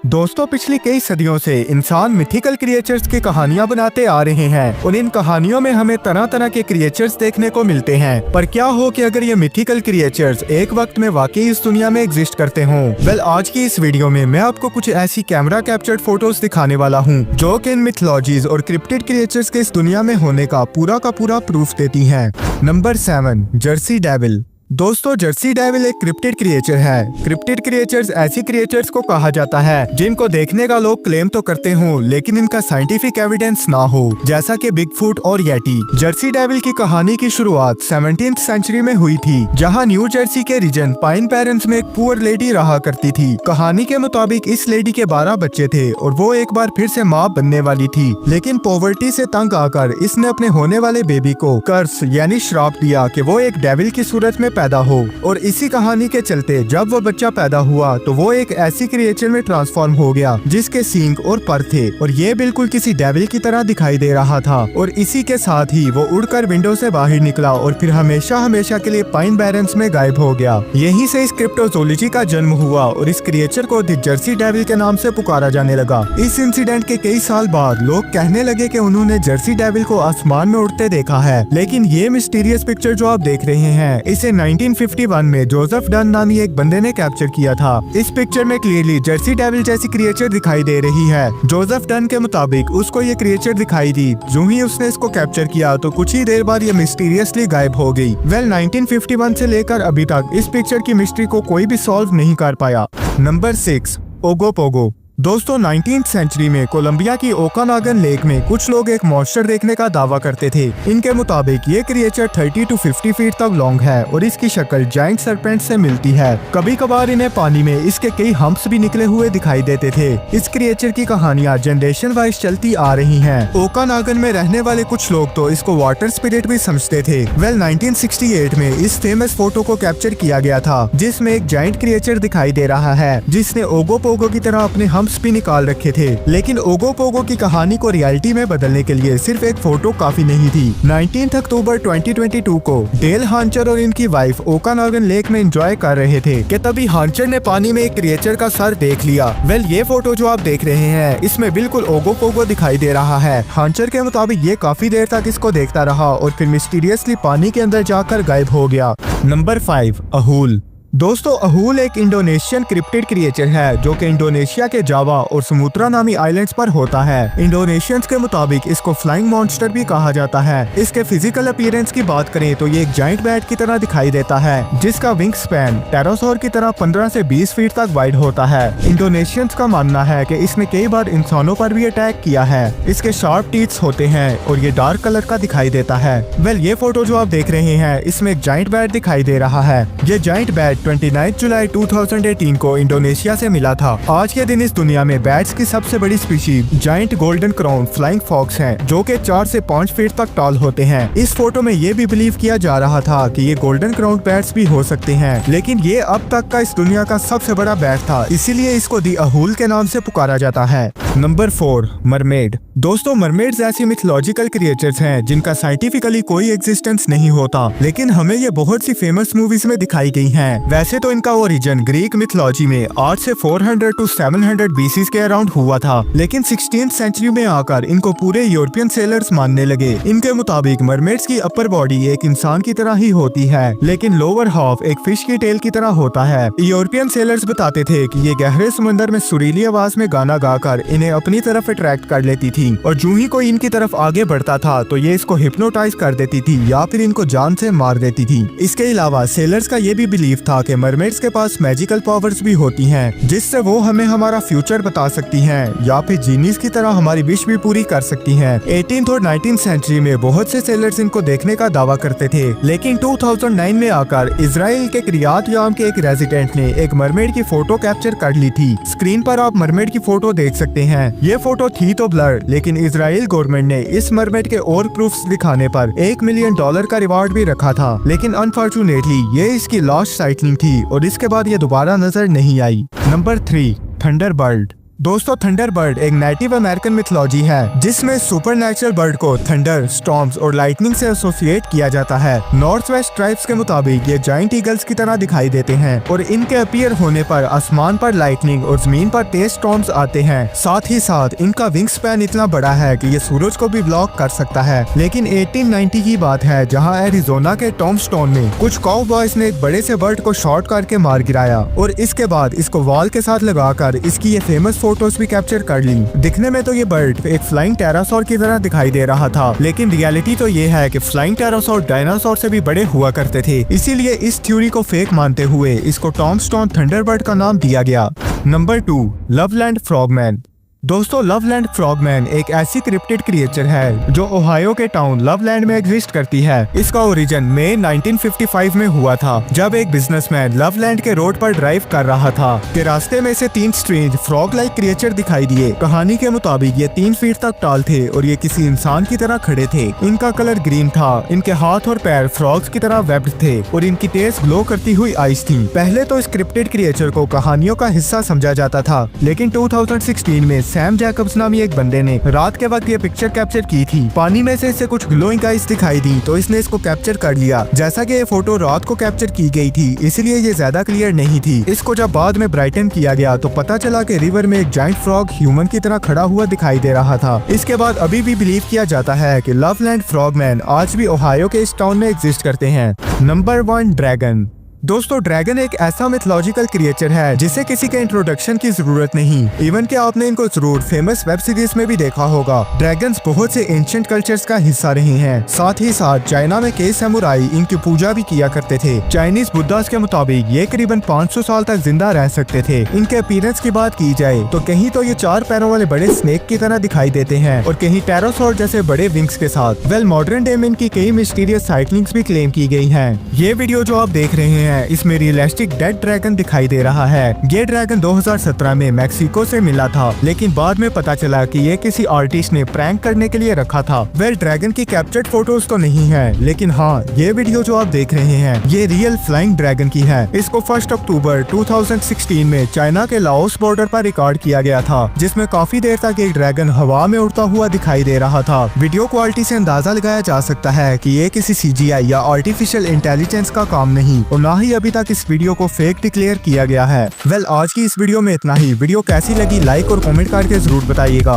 दोस्तों, पिछली कई सदियों से इंसान मिथिकल क्रिएचर्स की कहानियां बनाते आ रहे हैं और इन कहानियों में हमें तरह तरह के क्रिएचर्स देखने को मिलते हैं। पर क्या हो कि अगर ये मिथिकल क्रिएचर्स एक वक्त में वाकई इस दुनिया में एग्जिस्ट करते हों? वेल, आज की इस वीडियो में मैं आपको कुछ ऐसी कैमरा कैप्चर्ड फोटोज दिखाने वाला हूँ जो कि इन मिथोलॉजीज और क्रिप्टिड क्रिएचर्स के इस दुनिया में होने का पूरा प्रूफ देती है। Number 7, Jersey devil. दोस्तों, जर्सी डेविल एक क्रिप्टिड क्रिएचर है। क्रिप्टिड क्रिएचर्स ऐसी क्रिएचर्स को कहा जाता है जिनको देखने का लोग क्लेम तो करते हों लेकिन इनका साइंटिफिक एविडेंस ना हो, जैसा कि बिगफुट और येटी। जर्सी डेविल की कहानी की शुरुआत 17th सेंचुरी में हुई थी, जहां न्यू जर्सी के रीजन पाइन पैरेंट्स में एक पुअर लेडी रहा करती थी। कहानी के मुताबिक इस लेडी के 12 बच्चे थे और वो एक बार फिर से माँ बनने वाली थी, लेकिन पॉवर्टी से तंग आकर इसने अपने होने वाले बेबी को कर्स यानी श्राप दिया कि वो एक डेविल की सूरत में पैदा हो। और इसी कहानी के चलते जब वो बच्चा पैदा हुआ तो वो एक ऐसी क्रिएचर में ट्रांसफॉर्म हो गया जिसके सींग और पर थे और ये बिल्कुल किसी डेविल की तरह दिखाई दे रहा था। और इसी के साथ ही वो उड़कर विंडो से बाहर निकला और फिर हमेशा के लिए पाइन बैरन्स में गायब हो गया। यहीं से इस क्रिप्टोजोलॉजी का जन्म हुआ और इस क्रिएचर को द जर्सी डेविल के नाम से पुकारा जाने लगा। इस इंसिडेंट के कई साल बाद लोग कहने लगे कि उन्होंने जर्सी डेविल को आसमान में उड़ते देखा है, लेकिन ये मिस्टीरियस पिक्चर जो आप देख रहे हैं इसे 1951 में जोसेफ डन नामी एक बंदे ने कैप्चर किया था। इस पिक्चर में क्लियरली जर्सी डेविल जैसी क्रिएचर दिखाई दे रही है। जोसेफ डन के मुताबिक उसको ये क्रिएचर दिखाई दी। जो ही उसने इसको कैप्चर किया तो कुछ ही देर बाद ये मिस्टीरियसली गायब हो गई। वेल, 1951 से लेकर अभी तक इस पिक्चर की मिस्ट्री को कोई भी सॉल्व नहीं कर पाया। नंबर 6, ओगोपोगो। दोस्तों, 19th सेंचुरी में कोलंबिया की ओकानागन लेक में कुछ लोग एक मॉन्स्टर देखने का दावा करते थे। इनके मुताबिक ये क्रिएचर 30 to 50 फीट तक लॉन्ग है और इसकी शक्ल जायंट सरपेंट से मिलती है। कभी कभार इन्हें पानी में इसके कई हम्प्स भी निकले हुए दिखाई देते थे। इस क्रिएचर की कहानियां जनरेशन वाइज चलती आ रही हैं। ओकानागन में रहने वाले कुछ लोग तो इसको वाटर स्पिरिट भी समझते थे। वेल, 1968 में इस फेमस फोटो को कैप्चर किया गया था जिसमें एक जायंट क्रिएचर दिखाई दे रहा है जिसने ओगोपोगो की तरह अपने हम्प्स भी निकाल रखे थे। लेकिन ओगोपोगो की कहानी को रियलिटी में बदलने के लिए सिर्फ एक फोटो काफी नहीं थी। 19 अक्टूबर 2022 को डेल हांचर और इनकी वाइफ ओकानागन लेक में एंजॉय कर रहे थे कि तभी हांचर ने पानी में एक क्रिएचर का सर देख लिया। वेल, ये फोटो जो आप देख रहे हैं इसमें बिल्कुल ओगोपोगो दिखाई दे रहा है। हांचर के मुताबिक ये काफी देर तक इसको देखता रहा और फिर मिस्टीरियसली पानी के अंदर जाकर गायब हो गया। नंबर 5, अहूल। दोस्तों, अहूल एक इंडोनेशियन क्रिप्टिड क्रिएचर है जो कि इंडोनेशिया के जावा और सुमुत्रा नामी आइलैंड्स पर होता है। इंडोनेशियंस के मुताबिक इसको फ्लाइंग मॉन्स्टर भी कहा जाता है। इसके फिजिकल अपीयरेंस की बात करें तो ये एक जायंट बैट की तरह दिखाई देता है जिसका विंग स्पैन टेरोसोर की तरह 15 से 20 फीट तक वाइड होता है। इंडोनेशियंस का मानना है कि इसने कई बार इंसानों पर भी अटैक किया है। इसके शार्प टीथ्स होते हैं और ये डार्क कलर का दिखाई देता है। वेल, ये फोटो जो आप देख रहे हैं इसमें एक जायंट बैट दिखाई दे रहा है। ये जायंट बैट 29 जुलाई 2018 को इंडोनेशिया से मिला था। आज के दिन इस दुनिया में बैट्स की सबसे बड़ी species giant golden crown flying fox हैं, जो कि 4 से 5 फीट तक टॉल होते हैं। इस फोटो में ये भी बिलीव किया जा रहा था कि ये गोल्डन क्राउन बैट्स भी हो सकते हैं, लेकिन ये अब तक का इस दुनिया का सबसे बड़ा बैट था, इसीलिए इसको दी अहूल के नाम से पुकारा जाता है। Number 4, mermaid. दोस्तों, मरमेड्स ऐसी मिथोलॉजिकल क्रिएचर्स हैं जिनका साइंटिफिकली कोई एग्जिस्टेंस नहीं होता, लेकिन हमें ये बहुत सी फेमस मूवीज में दिखाई गई हैं। वैसे तो इनका ओरिजिन ग्रीक मिथोलॉजी में 8 से 400 to 700 BC के अराउंड हुआ था, लेकिन 16th सेंचुरी में आकर इनको पूरे यूरोपियन सेलर्स मानने लगे। इनके मुताबिक मरमेड्स की अपर बॉडी एक इंसान की तरह ही होती है, लेकिन लोअर हाफ एक फिश की टेल की तरह होता है। यूरोपियन सेलर्स बताते थे कि ये गहरे समंदर में सुरीली आवाज में गाना गाकर इन्हें अपनी तरफ अट्रैक्ट कर लेती थी और जो ही कोई इनकी तरफ आगे बढ़ता था तो ये इसको हिप्नोटाइज कर देती थी या फिर इनको जान से मार देती थी। इसके अलावा सेलर्स का ये भी बिलीव था कि मरमेड्स के पास मैजिकल पावर्स भी होती हैं, जिससे वो हमें हमारा फ्यूचर बता सकती हैं या फिर जीनियस की तरह हमारी विश भी पूरी कर सकती हैं। 18th और 19th सेंचुरी में बहुत से सेलर्स इनको देखने का दावा करते थे, लेकिन 2009 में आकर इजराइल के क्रियात याम के एक रेजिडेंट ने एक मरमेड की फोटो कैप्चर कर ली थी। स्क्रीन पर आप मरमेड की फोटो देख सकते हैं। ये फोटो थी तो ब्लर, लेकिन इजराइल गवर्नमेंट ने इस मरमेड के और प्रूफ्स दिखाने पर $1 मिलियन का रिवार्ड भी रखा था, लेकिन अनफॉर्चुनेटली ये इसकी लास्ट साइटनिंग थी और इसके बाद ये दोबारा नजर नहीं आई। Number 3, thunderbird. दोस्तों थंडरबर्ड एक नेटिव अमेरिकन मिथोलॉजी है जिसमें सुपरनैचुरल बर्ड को थंडर, स्टॉर्म्स और लाइटनिंग से एसोसिएट किया जाता है। नॉर्थ वेस्ट ट्राइब्स के मुताबिक ये जायंट ईगल्स की तरह दिखाई देते हैं और इनके अपीयर होने पर आसमान पर लाइटनिंग और जमीन पर तेज स्टॉर्म्स आते हैं। साथ ही साथ इनका विंग स्पैन इतना बड़ा है कि ये सूरज को भी ब्लॉक कर सकता है। लेकिन 1890 की बात है जहाँ एरिजोना के टॉमस्टोन में कुछ काउबॉयज ने एक बड़े से बर्ड को शॉट करके मार गिराया और इसके बाद इसको वॉल के साथ लगाकर इसकी ये फेमस फोटोज भी कैप्चर कर ली। दिखने में तो ये बर्ड एक फ्लाइंग टेरासोर की तरह दिखाई दे रहा था, लेकिन रियलिटी तो ये है कि फ्लाइंग टेरासोर डायनासोर से भी बड़े हुआ करते थे। इसीलिए इस थ्योरी को फेक मानते हुए इसको टॉमस्टोन थंडरबर्ड का नाम दिया गया। नंबर 2, लवलैंड फ्रॉगमैन। दोस्तों लवलैंड फ्रॉगमैन एक ऐसी क्रिप्टिड क्रिएचर है जो ओहायो के टाउन लवलैंड में एग्जिस्ट करती है। इसका ओरिजिन मई 1955 में हुआ था जब एक बिजनेसमैन लवलैंड के रोड पर ड्राइव कर रहा था कि रास्ते में से 3 स्ट्रेंज फ्रॉग लाइक क्रिएचर दिखाई दिए। कहानी के मुताबिक ये 3 फीट तक टाल थे और ये किसी इंसान की तरह खड़े थे। इनका कलर ग्रीन था, इनके हाथ और पैर फ्रॉग्स की तरह वेब्ड थे और इनकी तेज ग्लो करती हुई आईज थी। पहले तो इस क्रिप्टिड क्रिएचर को कहानियों का हिस्सा समझा जाता था, लेकिन 2016 में सैम जैकब्स नामी एक बंदे ने रात के वक्त ये पिक्चर कैप्चर की थी। पानी में से इसे कुछ ग्लोइंग आइज दिखाई दी तो इसने इसको कैप्चर कर लिया। जैसा कि ये फोटो रात को कैप्चर की गई थी इसलिए ये ज्यादा क्लियर नहीं थी। इसको जब बाद में ब्राइटन किया गया तो पता चला कि रिवर में एक जायंट फ्रॉग ह्यूमन की तरह खड़ा हुआ दिखाई दे रहा था। इसके बाद अभी भी बिलीव किया जाता है कि लवलैंड फ्रॉगमैन आज भी ओहायो के इस टाउन में एग्जिस्ट करते हैं। Number 1, dragon. दोस्तों ड्रैगन एक ऐसा मिथोलॉजिकल क्रिएचर है जिसे किसी के इंट्रोडक्शन की जरूरत नहीं। इवन कि आपने इनको जरूर फेमस वेब सीरीज में भी देखा होगा। ड्रैगन्स बहुत से एंशिएंट कल्चर्स का हिस्सा रहे हैं। साथ ही साथ चाइना में कई समुराई इनकी पूजा भी किया करते थे। चाइनीज बुद्धास के मुताबिक ये करीबन 500 साल तक जिंदा रह सकते थे। इनके अपीयरेंस की बात की जाए तो कहीं तो ये 4 पैरों वाले बड़े स्नेक की तरह दिखाई देते हैं और कहीं टेरासोर जैसे बड़े विंग्स के साथ। वेल मॉडर्न डे में इनकी कई मिस्टीरियस साइटलिंग्स भी क्लेम की गई है। ये वीडियो जो आप देख रहे हैं इसमें रियलिस्टिक डेड ड्रैगन दिखाई दे रहा है। ये ड्रैगन 2017 में मैक्सिको से मिला था, लेकिन बाद में पता चला कि ये किसी आर्टिस्ट ने प्रैंक करने के लिए रखा था। वेल ड्रैगन की कैप्चर्ड फोटोज तो नहीं है, लेकिन हाँ ये वीडियो जो आप देख रहे हैं ये रियल फ्लाइंग ड्रैगन की है। इसको 1 अक्टूबर 2016 में चाइना के लाओस बॉर्डर पर रिकॉर्ड किया गया था, जिसमें काफी देर तक एक ड्रैगन हवा में उड़ता हुआ दिखाई दे रहा था। वीडियो क्वालिटी से अंदाजा लगाया जा सकता है कि ये किसी CGI या आर्टिफिशियल इंटेलिजेंस का काम नहीं और ना ही अभी तक इस वीडियो को फेक डिक्लेयर किया गया है। वेल आज की इस वीडियो में इतना ही। वीडियो कैसी लगी लाइक और कमेंट करके जरूर बताइएगा।